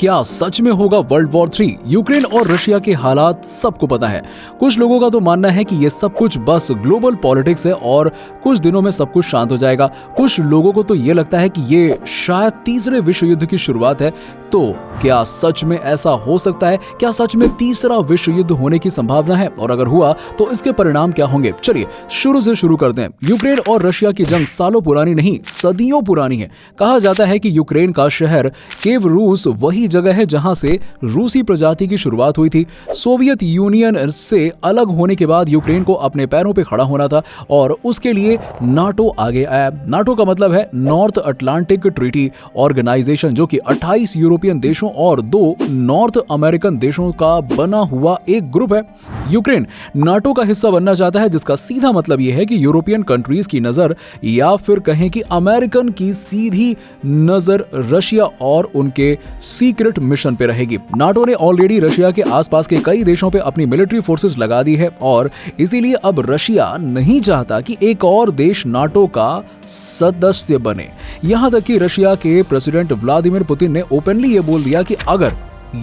क्या सच में होगा वर्ल्ड वॉर 3? यूक्रेन और रशिया के हालात सबको पता है। कुछ लोगों का तो मानना है कि ये सब कुछ बस ग्लोबल पॉलिटिक्स है और कुछ दिनों में सब कुछ शांत हो जाएगा। कुछ लोगों को तो ये लगता है कि ये शायद तीसरे विश्व युद्ध की शुरुआत है। तो क्या सच में ऐसा हो सकता है? क्या सच में तीसरा विश्व युद्ध होने की संभावना है? और अगर हुआ तो इसके परिणाम क्या होंगे? चलिए शुरू से शुरू करते हैं। यूक्रेन और रशिया की जंग सालों पुरानी नहीं, सदियों पुरानी है। कहा जाता है कि यूक्रेन का शहर कीव रूस वही जगह है जहां से रूसी प्रजाति की शुरुआत हुई थी। सोवियत यूनियन से अलग होने के बाद यूक्रेन को अपने पैरों पर खड़ा होना था और उसके लिए नाटो आगे आया। नाटो का मतलब है नॉर्थ अटलांटिक ट्रीटी ऑर्गेनाइजेशन, जो कि 28 यूरोपियन देशों और 2 नॉर्थ अमेरिकन देशों का बना हुआ एक ग्रुप है। यूक्रेन नाटो का हिस्सा बनना चाहता है, जिसका सीधा मतलब यह है कि यूरोपियन कंट्रीज की नजर या फिर कहें कि अमेरिकन की सीधी नजर रशिया और उनके सीक्रेट मिशन पे रहेगी। नाटो ने ऑलरेडी रशिया के आसपास के कई देशों पे अपनी मिलिट्री फोर्सेस लगा दी है और इसीलिए अब रशिया नहीं चाहता कि एक और देश नाटो का सदस्य बने। यहां तक कि रशिया के प्रेसिडेंट व्लादिमीर पुतिन ने ओपनली ये बोल दिया कि अगर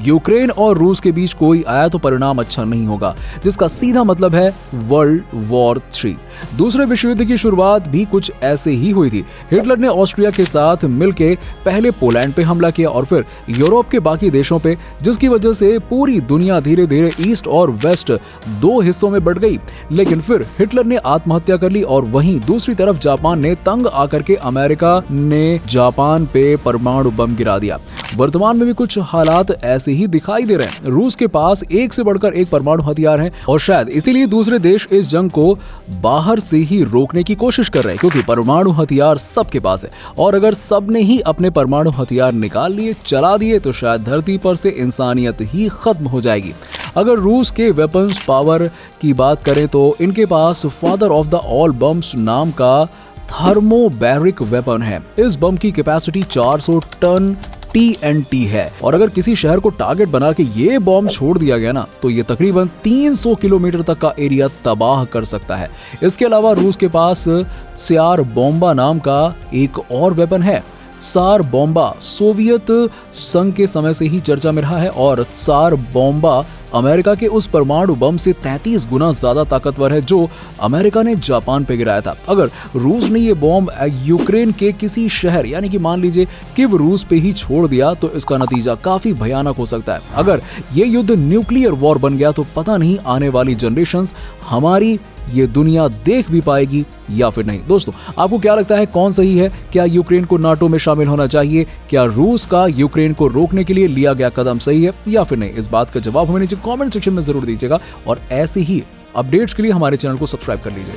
यूक्रेन और रूस के बीच कोई आया तो परिणाम अच्छा नहीं होगा, जिसका सीधा मतलब है वर्ल्ड वॉर 3। दूसरे विश्व युद्ध की शुरुआत भी कुछ ऐसे ही हुई थी। हिटलर ने ऑस्ट्रिया के साथ मिलके पहले पोलैंड पे हमला किया और फिर यूरोप के बाकी देशों पे, जिसकी वजह से पूरी दुनिया धीरे धीरे ईस्ट और वेस्ट 2 हिस्सों में बढ़ गई। लेकिन फिर हिटलर ने आत्महत्या कर ली और वहीं दूसरी तरफ जापान ने तंग आकर के अमेरिका ने जापान पे परमाणु बम गिरा दिया। वर्तमान में भी कुछ हालात ऐसे ही दिखाई दे रहे हैं। रूस के पास एक से बढ़कर एक परमाणु हथियार है और शायद इसीलिए दूसरे देश इस जंग को बाहर से ही रोकने की कोशिश कर रहे हैं, क्योंकि परमाणु हथियार सबके पास है और अगर सबने ही अपने परमाणु हथियार निकाल लिए, चला दिए, तो शायद धरती पर से इंसानियत ही खत्म हो जाएगी। अगर रूस के वेपन्स पावर की बात करें तो इनके पास father of the all bombs नाम का थर्मोबैरिक वेपन है। इस बम की कैपेसिटी 400 टन TNT है और अगर किसी शहर को टारगेट बना के ये बॉम्ब छोड़ दिया गया ना, तो ये तकरीबन 300 किलोमीटर तक का एरिया तबाह कर सकता है। इसके अलावा रूस के पास त्सार बोम्बा नाम का एक और वेपन है। त्सार बोम्बा सोवियत संघ के समय से ही चर्चा में रहा है और त्सार बोम्बा अमेरिका के उस परमाणु बम से 33 गुना ज्यादा ताकतवर है जो अमेरिका ने जापान पे गिराया था। अगर रूस ने ये बॉम्ब यूक्रेन के किसी शहर यानी कि मान लीजिए कीव रूस पे ही छोड़ दिया तो इसका नतीजा काफी भयानक हो सकता है। अगर ये युद्ध न्यूक्लियर वॉर बन गया तो पता नहीं आने वाली जनरेशंस हमारी ये दुनिया देख भी पाएगी या फिर नहीं। दोस्तों, आपको क्या लगता है, कौन सही है? क्या यूक्रेन को नाटो में शामिल होना चाहिए? क्या रूस का यूक्रेन को रोकने के लिए लिया गया कदम सही है या फिर नहीं? इस बात का जवाब हमें नीचे कमेंट सेक्शन में जरूर दीजिएगा और ऐसे ही अपडेट्स के लिए हमारे चैनल को सब्सक्राइब कर लीजिए।